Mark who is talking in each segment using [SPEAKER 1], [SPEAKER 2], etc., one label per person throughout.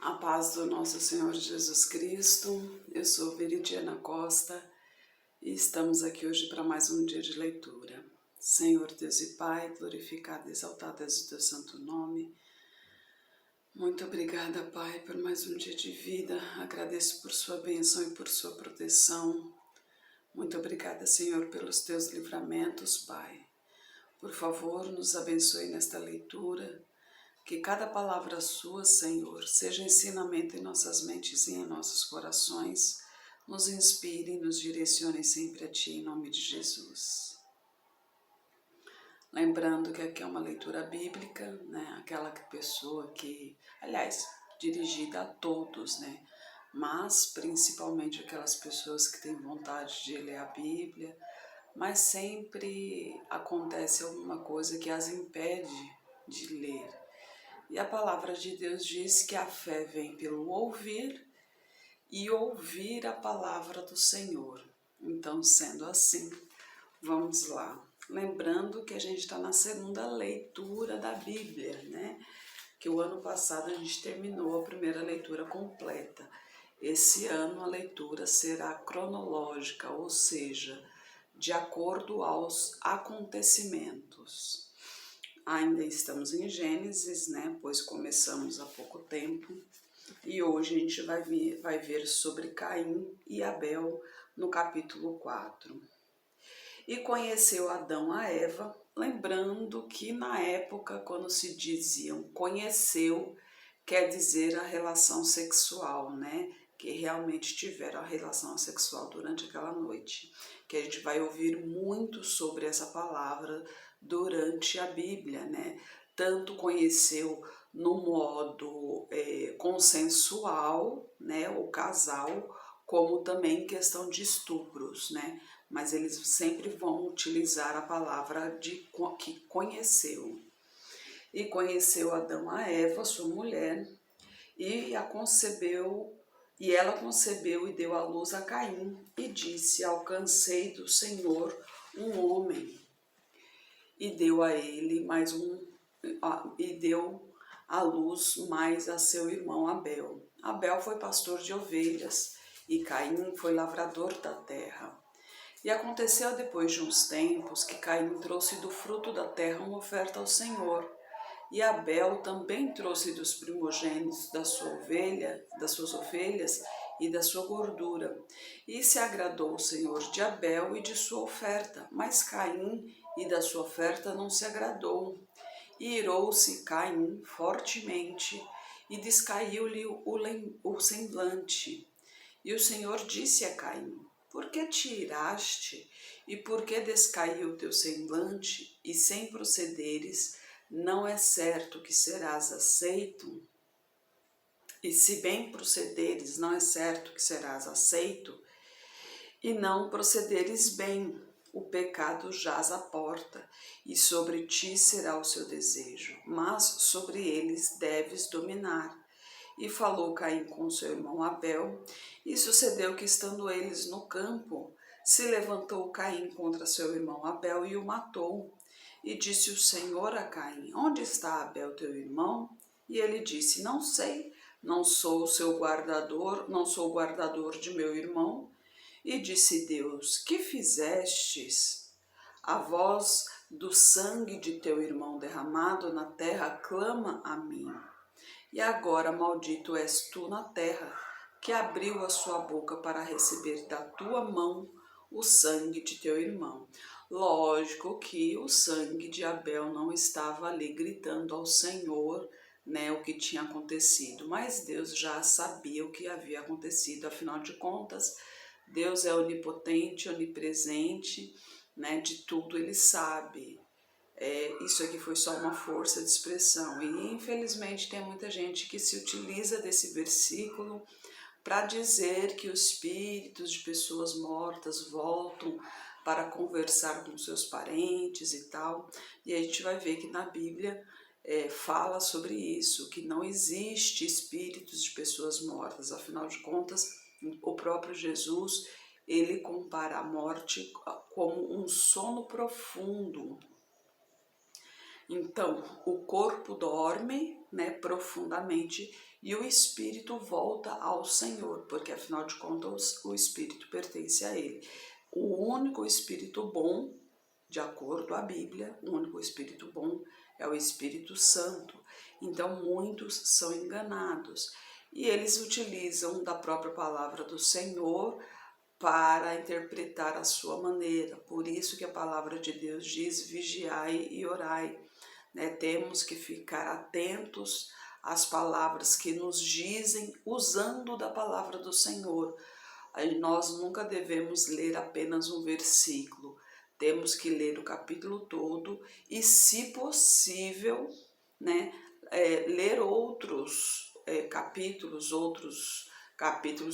[SPEAKER 1] A paz do nosso Senhor Jesus Cristo. Eu sou Veridiana Costa e estamos aqui hoje para mais um dia de leitura. Senhor Deus e Pai, glorificado e exaltado és o teu santo nome. Muito obrigada, Pai, por mais um dia de vida. Agradeço por sua bênção e por sua proteção. Muito obrigada, Senhor, pelos teus livramentos, Pai. Por favor, nos abençoe nesta leitura. Que cada palavra sua, Senhor, seja ensinamento em nossas mentes e em nossos corações, nos inspire e nos direcione sempre a Ti, em nome de Jesus. Lembrando que aqui é uma leitura bíblica, né? Aquela pessoa que, aliás, dirigida a todos, né? Mas principalmente aquelas pessoas que têm vontade de ler a Bíblia, mas sempre acontece alguma coisa que as impede de ler. E a palavra de Deus diz que a fé vem pelo ouvir e ouvir a palavra do Senhor. Então, sendo assim, vamos lá. Lembrando que a gente está na segunda leitura da Bíblia, né? Que o ano passado a gente terminou a primeira leitura completa. Esse ano a leitura será cronológica, ou seja, de acordo aos acontecimentos. Ainda estamos em Gênesis, né? Pois começamos há pouco tempo. E hoje a gente vai ver sobre Caim e Abel no capítulo 4. E conheceu Adão a Eva, lembrando que na época, quando se diziam conheceu, quer dizer a relação sexual, né? Que realmente tiveram a relação sexual durante aquela noite. Que a gente vai ouvir muito sobre essa palavra durante a Bíblia, né? Tanto conheceu no modo consensual, né? O casal, como também em questão de estupros, né? Mas eles sempre vão utilizar a palavra de que conheceu. E conheceu Adão a Eva, sua mulher, e ela concebeu e deu à luz a Caim, e disse: alcancei do Senhor um homem, e deu a ele e deu à luz mais a seu irmão Abel. Abel foi pastor de ovelhas, e Caim foi lavrador da terra. E aconteceu depois de uns tempos que Caim trouxe do fruto da terra uma oferta ao Senhor. E Abel também trouxe dos primogênitos das suas ovelhas e da sua gordura. E se agradou o Senhor de Abel e de sua oferta, mas Caim e da sua oferta não se agradou. E irou-se Caim fortemente e descaiu-lhe o semblante. E o Senhor disse a Caim: por que te iraste e por que descaiu o teu semblante, e sem procederes, não é certo que serás aceito? E se bem procederes, não é certo que serás aceito? E não procederes bem, o pecado jaz à porta, e sobre ti será o seu desejo, mas sobre eles deves dominar. E falou Caim com seu irmão Abel, e sucedeu que, estando eles no campo, se levantou Caim contra seu irmão Abel e o matou. E disse o Senhor a Caim: onde está Abel teu irmão? E ele disse: não sei, não sou o guardador de meu irmão. E disse Deus: que fizestes? A voz do sangue de teu irmão derramado na terra clama a mim. E agora maldito és tu na terra, que abriu a sua boca para receber da tua mão o sangue de teu irmão. Lógico que o sangue de Abel não estava ali gritando ao Senhor, né, o que tinha acontecido, mas Deus já sabia o que havia acontecido. Afinal de contas, Deus é onipotente, onipresente, né, de tudo ele sabe. Isso aqui foi só uma força de expressão, e infelizmente tem muita gente que se utiliza desse versículo para dizer que os espíritos de pessoas mortas voltam para conversar com seus parentes e tal, e a gente vai ver que na Bíblia fala sobre isso, que não existe espíritos de pessoas mortas. Afinal de contas, o próprio Jesus, ele compara a morte como um sono profundo. Então, o corpo dorme, né, profundamente, e o espírito volta ao Senhor, porque afinal de contas o espírito pertence a ele. O único espírito bom, de acordo à Bíblia, o único espírito bom é o Espírito Santo. Então muitos são enganados e eles utilizam da própria palavra do Senhor para interpretar a sua maneira. Por isso que a palavra de Deus diz: vigiai e orai. Né? Temos que ficar atentos às palavras que nos dizem, usando da palavra do Senhor. Nós nunca devemos ler apenas um versículo, temos que ler o capítulo todo e, se possível, né, ler outros capítulos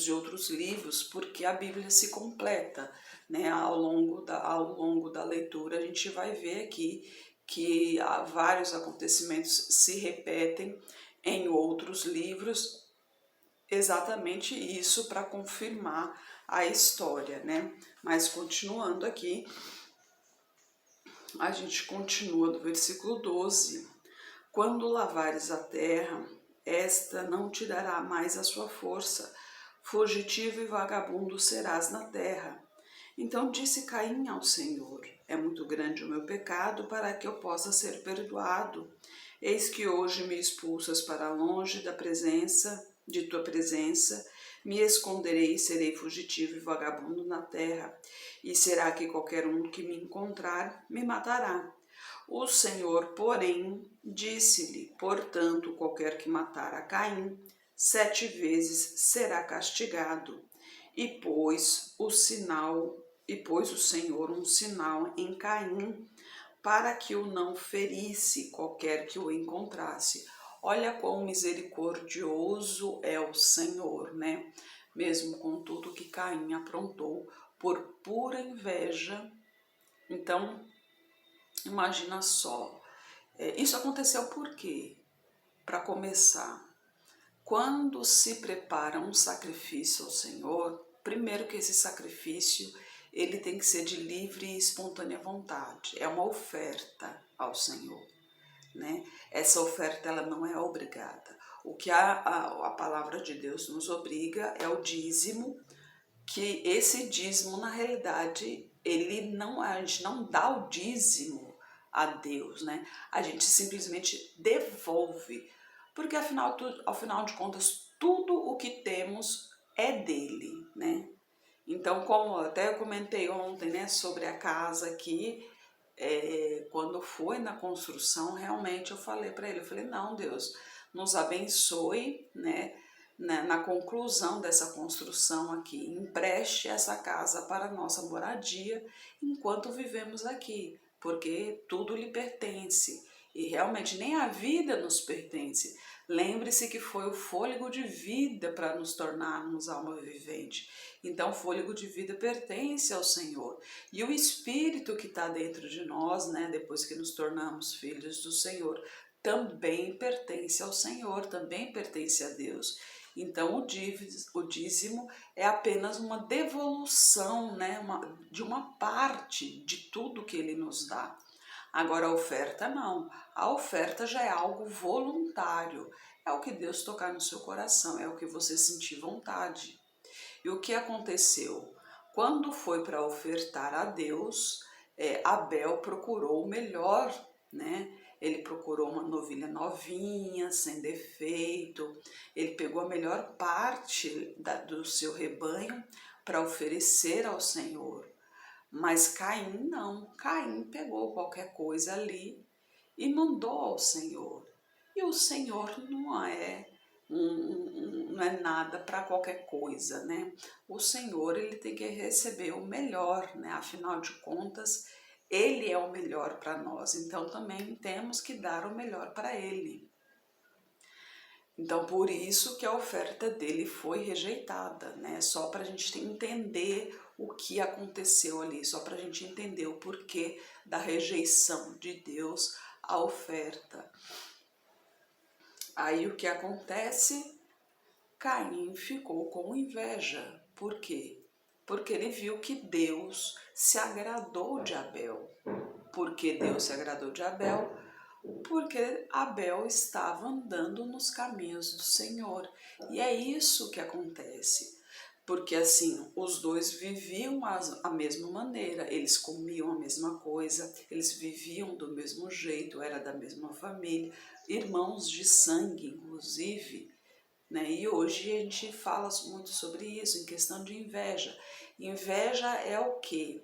[SPEAKER 1] de outros livros, porque a Bíblia se completa, né? Ao longo da leitura a gente vai ver aqui que vários acontecimentos se repetem em outros livros, exatamente isso para confirmar a história, né? Mas continuando aqui, a gente continua do versículo 12. Quando lavares a terra, esta não te dará mais a sua força, fugitivo e vagabundo serás na terra. Então disse Caim ao Senhor: é muito grande o meu pecado para que eu possa ser perdoado. Eis que hoje me expulsas para longe de tua presença, me esconderei e serei fugitivo e vagabundo na terra. E será que qualquer um que me encontrar me matará? O Senhor, porém, disse-lhe: portanto, qualquer que matar a Caim 7 vezes será castigado. E pôs o Senhor um sinal em Caim, para que o não ferisse qualquer que o encontrasse. Olha quão misericordioso é o Senhor, né? Mesmo com tudo que Caim aprontou por pura inveja. Então, imagina só, isso aconteceu por quê? Para começar, quando se prepara um sacrifício ao Senhor, primeiro que esse sacrifício ele tem que ser de livre e espontânea vontade, é uma oferta ao Senhor, né? Essa oferta ela não é obrigada. O que a palavra de Deus nos obriga é o dízimo, que esse dízimo na realidade a gente não dá o dízimo a Deus, né? A gente simplesmente devolve, porque ao final de contas tudo o que temos é dele, né? Então, como até eu comentei ontem, né, sobre a casa aqui, quando foi na construção, realmente eu falei para ele, eu falei: não, Deus, nos abençoe, né, na conclusão dessa construção aqui, empreste essa casa para nossa moradia enquanto vivemos aqui, porque tudo lhe pertence e realmente nem a vida nos pertence. Lembre-se que foi o fôlego de vida para nos tornarmos alma vivente. Então, o fôlego de vida pertence ao Senhor. E o Espírito que está dentro de nós, né, depois que nos tornamos filhos do Senhor, também pertence ao Senhor, também pertence a Deus. Então, o dízimo é apenas uma devolução, né, de uma parte de tudo que Ele nos dá. Agora, a oferta não. A oferta já é algo voluntário. É o que Deus tocar no seu coração, é o que você sentir vontade. E o que aconteceu? Quando foi para ofertar a Deus, Abel procurou o melhor, né? Ele procurou uma novilha novinha, sem defeito. Ele pegou a melhor parte do seu rebanho para oferecer ao Senhor. Mas Caim não. Caim pegou qualquer coisa ali e mandou ao Senhor. E o Senhor não é nada para qualquer coisa, né? O Senhor ele tem que receber o melhor, né? Afinal de contas, Ele é o melhor para nós. Então também temos que dar o melhor para Ele. Então por isso que a oferta dele foi rejeitada, né? Só para a gente entender o que aconteceu ali, só para a gente entender o porquê da rejeição de Deus à oferta. Aí o que acontece? Caim ficou com inveja. Por quê? Porque ele viu que Deus se agradou de Abel. Por que Deus se agradou de Abel? Porque Abel estava andando nos caminhos do Senhor. E é isso que acontece. Porque assim, os dois viviam a mesma maneira, eles comiam a mesma coisa, eles viviam do mesmo jeito, era da mesma família, irmãos de sangue, inclusive, né? E hoje a gente fala muito sobre isso, em questão de inveja. Inveja é o quê?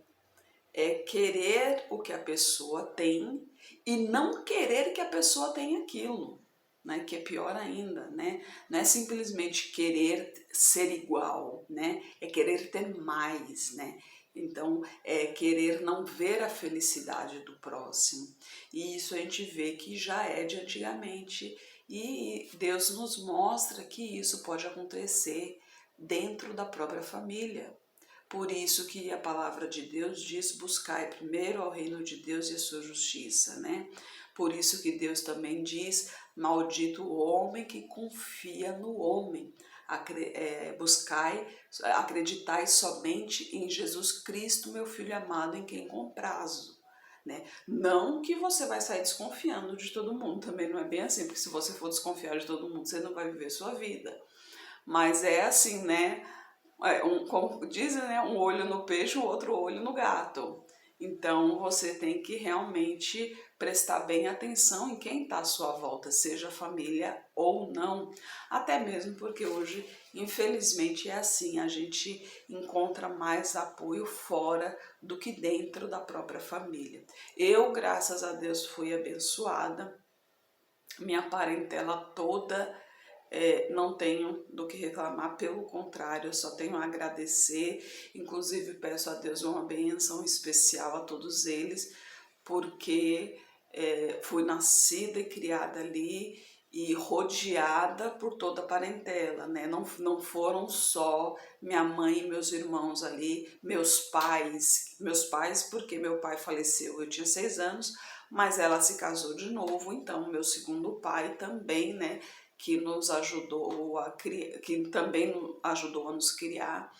[SPEAKER 1] É querer o que a pessoa tem e não querer que a pessoa tenha aquilo, né? Que é pior ainda, né? Não é simplesmente querer ser igual, né? É querer ter mais, né? Então, é querer não ver a felicidade do próximo. E isso a gente vê que já é de antigamente. E Deus nos mostra que isso pode acontecer dentro da própria família. Por isso que a palavra de Deus diz: buscai primeiro ao reino de Deus e a sua justiça, né? Por isso que Deus também diz: maldito o homem que confia no homem. Buscai, acreditai somente em Jesus Cristo, meu Filho amado, em quem comprazo. Né? Não que você vai sair desconfiando de todo mundo, também não é bem assim, porque se você for desconfiar de todo mundo, você não vai viver sua vida. Mas é assim, né? Como dizem, né, um olho no peixe, o outro olho no gato. Então você tem que realmente prestar bem atenção em quem está à sua volta, seja família ou não. Até mesmo porque hoje, infelizmente, é assim, a gente encontra mais apoio fora do que dentro da própria família. Eu, graças a Deus, fui abençoada, minha parentela toda, não tenho do que reclamar, pelo contrário, eu só tenho a agradecer. Inclusive peço a Deus uma bênção especial a todos eles, porque fui nascida e criada ali e rodeada por toda a parentela, né? Não foram só minha mãe e meus irmãos ali, meus pais, porque meu pai faleceu, eu tinha 6 anos, mas ela se casou de novo, então meu segundo pai também, né? Que nos ajudou a criar, que também ajudou a nos criar.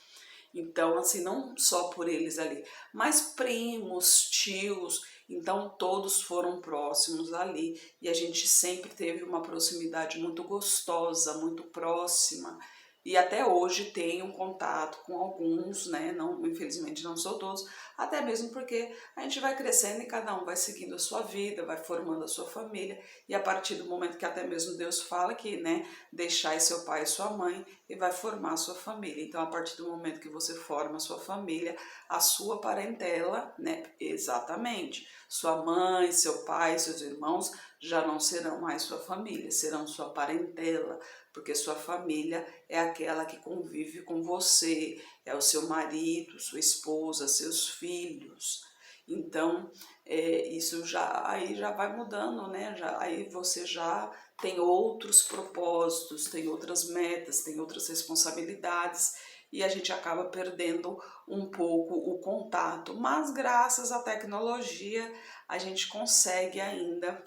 [SPEAKER 1] Então, assim, não só por eles ali, mas primos, tios, então todos foram próximos ali e a gente sempre teve uma proximidade muito gostosa, muito próxima. E até hoje tenho um contato com alguns, né? Não, infelizmente não sou todos, até mesmo porque a gente vai crescendo e cada um vai seguindo a sua vida, vai formando a sua família, e a partir do momento que até mesmo Deus fala que, né, deixai seu pai e sua mãe e vai formar a sua família. Então, a partir do momento que você forma a sua família, a sua parentela, né, exatamente, sua mãe, seu pai, seus irmãos já não serão mais sua família, serão sua parentela, porque sua família é aquela que convive com você, é o seu marido, sua esposa, seus filhos. Então, isso aí já vai mudando, né? Aí você já tem outros propósitos, tem outras metas, tem outras responsabilidades e a gente acaba perdendo um pouco o contato. Mas graças à tecnologia a gente consegue ainda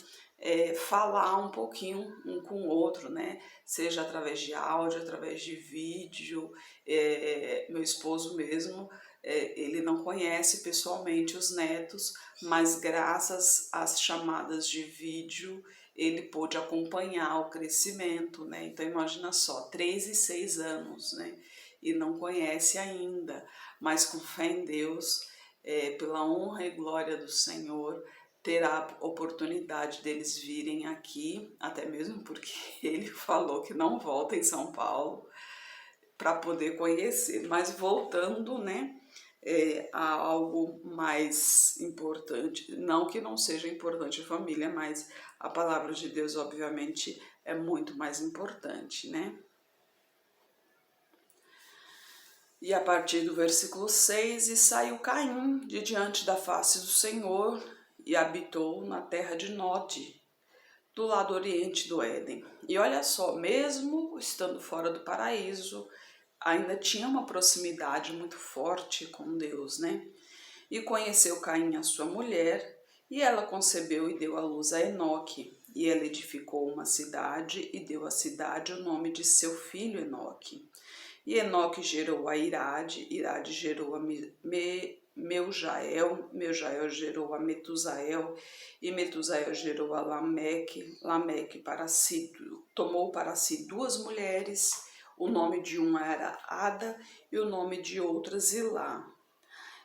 [SPEAKER 1] falar um pouquinho um com o outro, né? Seja através de áudio, através de vídeo. Meu esposo mesmo, ele não conhece pessoalmente os netos, mas graças às chamadas de vídeo ele pôde acompanhar o crescimento, né? Então imagina só, 3 e 6 anos, né? E não conhece ainda, mas com fé em Deus, pela honra e glória do Senhor, terá a oportunidade deles virem aqui, até mesmo porque ele falou que não volta em São Paulo, para poder conhecer. Mas voltando, né, a algo mais importante, não que não seja importante a família, mas a palavra de Deus, obviamente, é muito mais importante, né? E a partir do versículo 6, e saiu Caim de diante da face do Senhor e habitou na terra de Nod, do lado oriente do Éden. E olha só, mesmo estando fora do paraíso, ainda tinha uma proximidade muito forte com Deus, né? E conheceu Caim a sua mulher, e ela concebeu e deu à luz a Enoque. E ela edificou uma cidade e deu à cidade o nome de seu filho Enoque. E Enoque gerou a Irade, Irade gerou a Meujael, Meujael gerou a Metusael, e Metusael gerou a Lameque. Lameque tomou para si duas mulheres, o nome de uma era Ada e o nome de outra Zilá.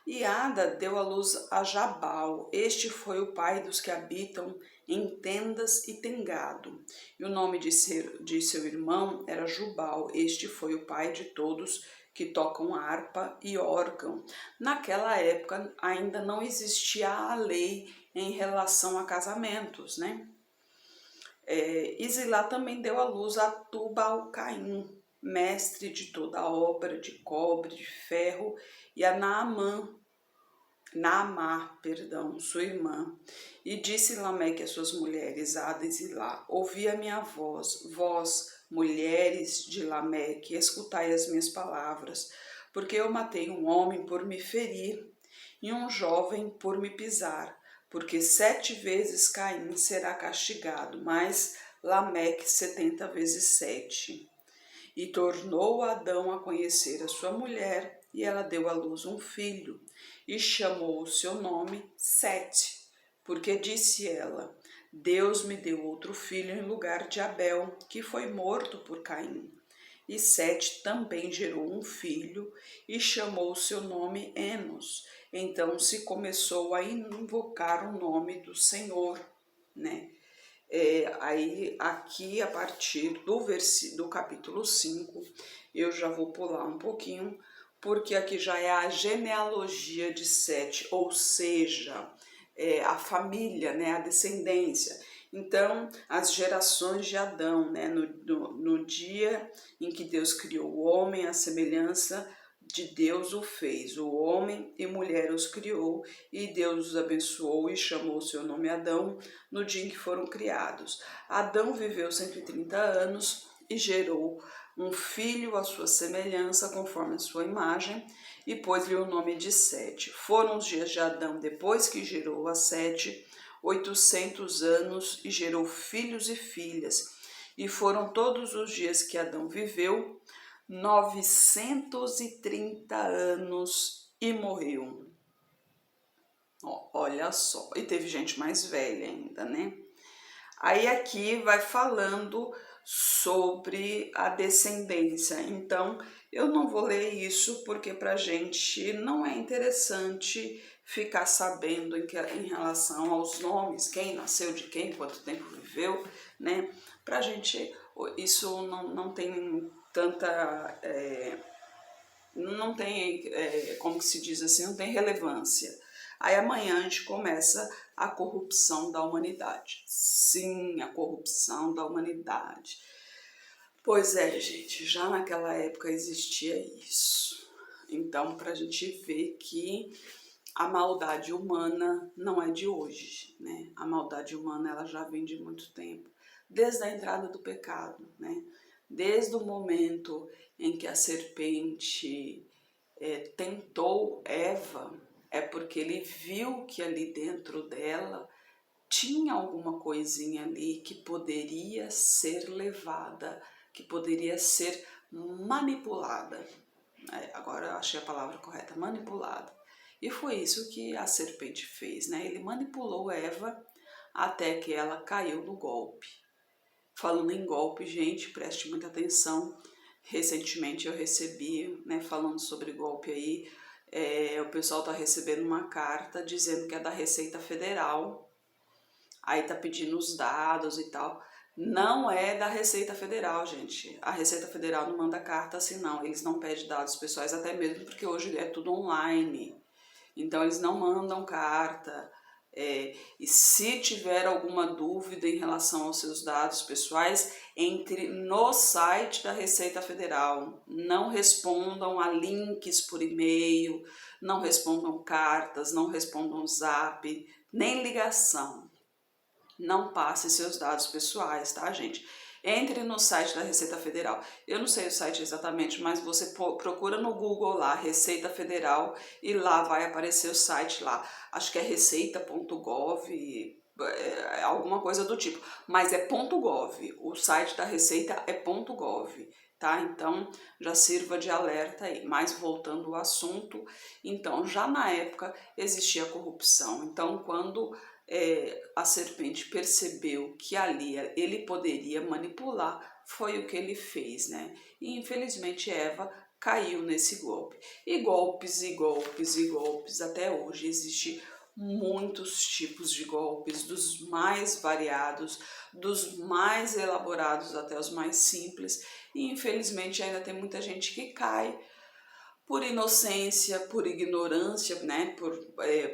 [SPEAKER 1] E Ada deu à luz a Jabal. Este foi o pai dos que habitam em tendas e tem gado. E o nome de seu irmão era Jubal. Este foi o pai de todos que tocam harpa e órgão. Naquela época ainda não existia a lei em relação a casamentos, né? E Zilá também deu à luz a Tubal-Caim, mestre de toda a obra de cobre, de ferro, e a Naamá, sua irmã. E disse Lameque às suas mulheres, Ada e Zilá: ouvi a minha voz, vós, mulheres de Lameque, escutai as minhas palavras, porque eu matei um homem por me ferir e um jovem por me pisar, porque 7 vezes Caim será castigado, mas Lameque 70 vezes 7. E tornou Adão a conhecer a sua mulher, e ela deu à luz um filho, e chamou o seu nome Sete, porque disse ela: Deus me deu outro filho em lugar de Abel, que foi morto por Caim. E Sete também gerou um filho, e chamou o seu nome Enos. Então se começou a invocar o nome do Senhor, né? Aí aqui a partir do capítulo 5, eu já vou pular um pouquinho, porque aqui já é a genealogia de Sete, ou seja, a família, né, a descendência. Então, as gerações de Adão, né, no dia em que Deus criou o homem, a semelhança de Deus o fez, o homem e mulher os criou, e Deus os abençoou e chamou o seu nome Adão no dia em que foram criados. Adão viveu 130 anos e gerou um filho à sua semelhança, conforme a sua imagem, e pôs-lhe o nome de Sete. Foram os dias de Adão, depois que gerou a Sete, 800 anos, e gerou filhos e filhas. E foram todos os dias que Adão viveu, 930 anos, e morreu. Olha só, e teve gente mais velha ainda, né? Aí aqui vai falando sobre a descendência. Então, eu não vou ler isso porque pra gente não é interessante ficar sabendo em relação aos nomes, quem nasceu de quem, quanto tempo viveu, né? Pra gente isso não tem tanta... não tem, como que se diz assim, não tem relevância. Aí amanhã a gente começa a corrupção da humanidade. Sim, a corrupção da humanidade. Pois é, gente, já naquela época existia isso. Então, para a gente ver que a maldade humana não é de hoje, né? A maldade humana ela já vem de muito tempo, desde a entrada do pecado, né? Desde o momento em que a serpente tentou Eva, é porque ele viu que ali dentro dela tinha alguma coisinha ali que poderia ser levada, que poderia ser manipulada. Agora eu achei a palavra correta, manipulada. E foi isso que a serpente fez, né? Ele manipulou Eva até que ela caiu no golpe. Falando em golpe, gente, preste muita atenção. Recentemente eu recebi, né, falando sobre golpe aí, o pessoal tá recebendo uma carta dizendo que é da Receita Federal, aí tá pedindo os dados e tal. Não é da Receita Federal, gente. A Receita Federal não manda carta assim, não. Eles não pedem dados pessoais, até mesmo porque hoje é tudo online. Então eles não mandam carta. E se tiver alguma dúvida em relação aos seus dados pessoais, entre no site da Receita Federal. Não respondam a links por e-mail, não respondam cartas, não respondam zap, nem ligação. Não passe seus dados pessoais, tá, gente? Entre no site da Receita Federal. Eu não sei o site exatamente, mas você procura no Google lá, Receita Federal, e lá vai aparecer o site lá. Acho que é receita.gov, alguma coisa do tipo. Mas é .gov, o site da Receita é .gov. tá? Então, já sirva de alerta aí. Mas voltando ao assunto, então, já na época existia corrupção. Então, quando a serpente percebeu que ali ele poderia manipular, foi o que ele fez, né? E infelizmente Eva caiu nesse golpe. E golpes, e golpes, e golpes. Até hoje existe muitos tipos de golpes, dos mais variados, dos mais elaborados até os mais simples. E infelizmente ainda tem muita gente que cai por inocência, por ignorância, né?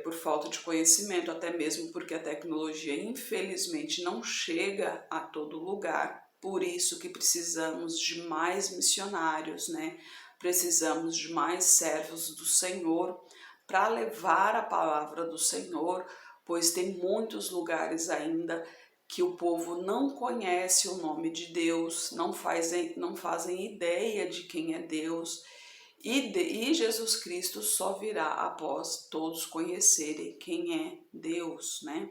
[SPEAKER 1] Por falta de conhecimento, até mesmo porque a tecnologia infelizmente não chega a todo lugar. Por isso que precisamos de mais missionários, né? Precisamos de mais servos do Senhor para levar a palavra do Senhor, pois tem muitos lugares ainda que o povo não conhece o nome de Deus, não fazem ideia de quem é Deus, e Jesus Cristo só virá após todos conhecerem quem é Deus, né?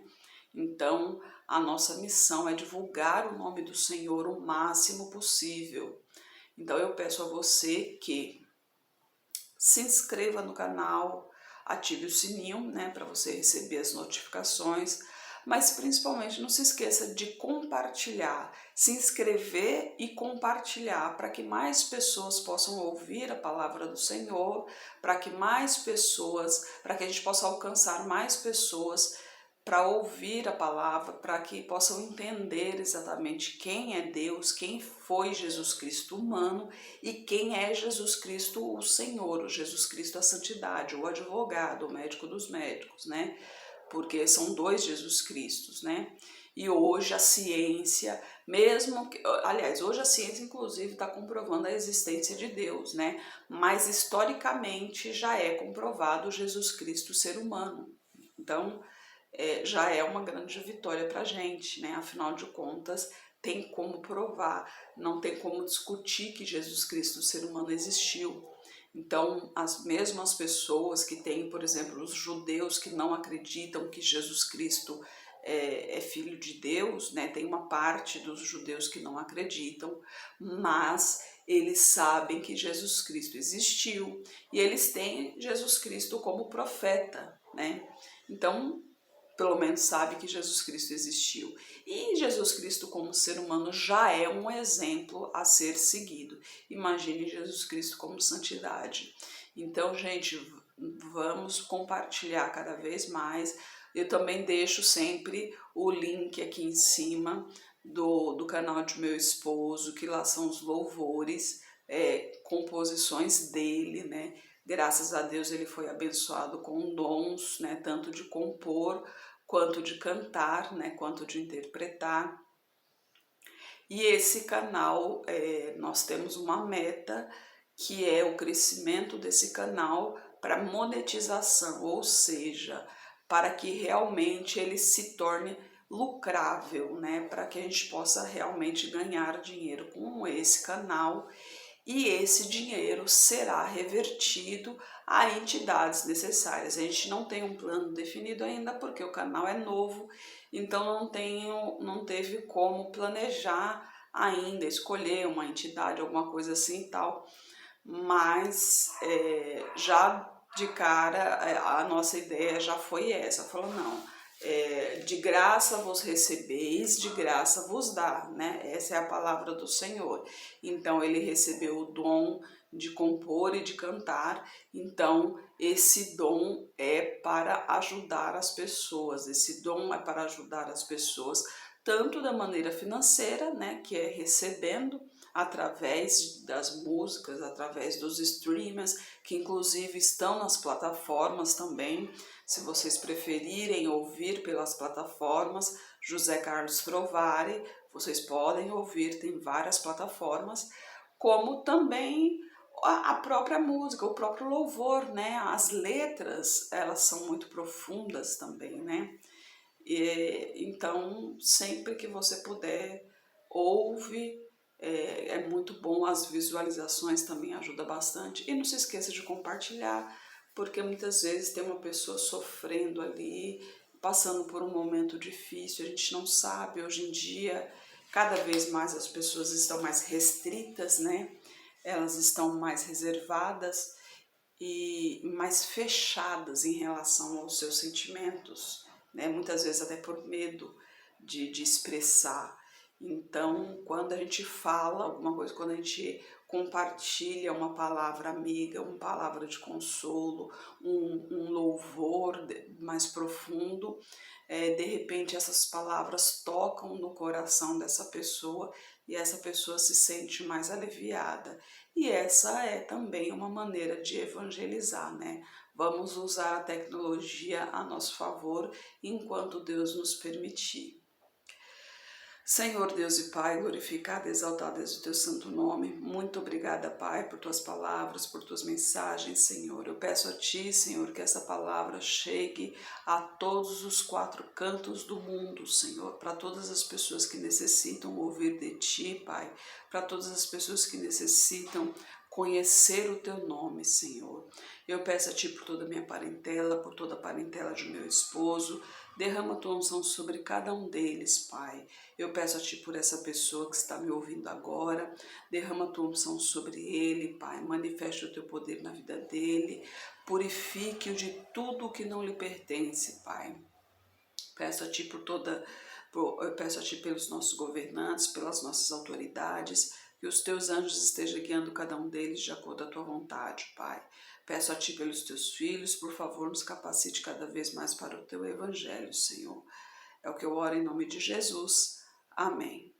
[SPEAKER 1] Então, a nossa missão é divulgar o nome do Senhor o máximo possível. Então, eu peço a você que se inscreva no canal, ative o sininho, né, para você receber as notificações, mas principalmente não se esqueça de compartilhar, se inscrever e compartilhar para que mais pessoas possam ouvir a palavra do Senhor, para que para que a gente possa alcançar mais pessoas para ouvir a palavra, para que possam entender exatamente quem é Deus, quem foi Jesus Cristo humano e quem é Jesus Cristo o Senhor, o Jesus Cristo a santidade, o advogado, o médico dos médicos, né? Porque são dois Jesus Cristos, né? E hoje a ciência, hoje a ciência inclusive está comprovando a existência de Deus, né? Mas historicamente já é comprovado Jesus Cristo ser humano. Então, já é uma grande vitória para a gente, né? Afinal de contas, tem como provar, não tem como discutir que Jesus Cristo, o ser humano, existiu. Então, as mesmas pessoas que têm, por exemplo, os judeus que não acreditam que Jesus Cristo é filho de Deus, né? Tem uma parte dos judeus que não acreditam, mas eles sabem que Jesus Cristo existiu e eles têm Jesus Cristo como profeta, né? Então, pelo menos sabe que Jesus Cristo existiu. E Jesus Cristo como ser humano já é um exemplo a ser seguido. Imagine Jesus Cristo como santidade. Então, gente, vamos compartilhar cada vez mais. Eu também deixo sempre o link aqui em cima do canal de meu esposo, que lá são os louvores, composições dele, né? Graças a Deus ele foi abençoado com dons, né, tanto de compor, quanto de cantar, né, quanto de interpretar. E esse canal, nós temos uma meta, que é o crescimento desse canal para monetização, ou seja, para que realmente ele se torne lucrável, né, para que a gente possa realmente ganhar dinheiro com esse canal, e esse dinheiro será revertido a entidades necessárias. A gente não tem um plano definido ainda porque o canal é novo, então não teve como planejar ainda, escolher uma entidade, alguma coisa assim e tal, mas já de cara a nossa ideia já foi essa, falou não, de graça vos recebeis, de graça vos dá, né? Essa é a palavra do Senhor. Então ele recebeu o dom de compor e de cantar, então esse dom é para ajudar as pessoas, esse dom é para ajudar as pessoas, tanto da maneira financeira, né, que é recebendo através das músicas, através dos streamers, que inclusive estão nas plataformas também. Se vocês preferirem ouvir pelas plataformas, José Carlos Frovare, vocês podem ouvir, tem várias plataformas, como também a própria música, o próprio louvor, né? As letras, elas são muito profundas também, né? Então, sempre que você puder, ouve, é muito bom, as visualizações também ajudam bastante. E não se esqueça de compartilhar, porque muitas vezes tem uma pessoa sofrendo ali, passando por um momento difícil, a gente não sabe, hoje em dia, cada vez mais as pessoas estão mais restritas, né? elas estão mais reservadas e mais fechadas em relação aos seus sentimentos, né? Muitas vezes até por medo de expressar. Então, quando a gente fala alguma coisa, quando a gente compartilha uma palavra amiga, uma palavra de consolo, um louvor mais profundo, de repente essas palavras tocam no coração dessa pessoa e essa pessoa se sente mais aliviada. E essa é também uma maneira de evangelizar, né? Vamos usar a tecnologia a nosso favor enquanto Deus nos permitir. Senhor Deus e Pai, glorificado e exaltado é o teu santo nome. Muito obrigada, Pai, por tuas palavras, por tuas mensagens, Senhor. Eu peço a Ti, Senhor, que essa palavra chegue a todos os 4 cantos do mundo, Senhor, para todas as pessoas que necessitam ouvir de Ti, Pai, para todas as pessoas que necessitam conhecer o Teu nome, Senhor. Eu peço a Ti por toda a minha parentela, por toda a parentela de meu esposo. Derrama a Tua unção sobre cada um deles, Pai. Eu peço a Ti por essa pessoa que está me ouvindo agora. Derrama a Tua unção sobre ele, Pai. Manifeste o Teu poder na vida dele. Purifique-o de tudo o que não lhe pertence, Pai. Peço a Ti eu peço a Ti pelos nossos governantes, pelas nossas autoridades, que os Teus anjos estejam guiando cada um deles de acordo com a Tua vontade, Pai. Peço a Ti pelos Teus filhos, por favor, nos capacite cada vez mais para o Teu Evangelho, Senhor. É o que eu oro em nome de Jesus. Amém.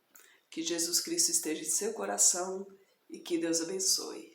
[SPEAKER 1] Que Jesus Cristo esteja em seu coração e que Deus abençoe.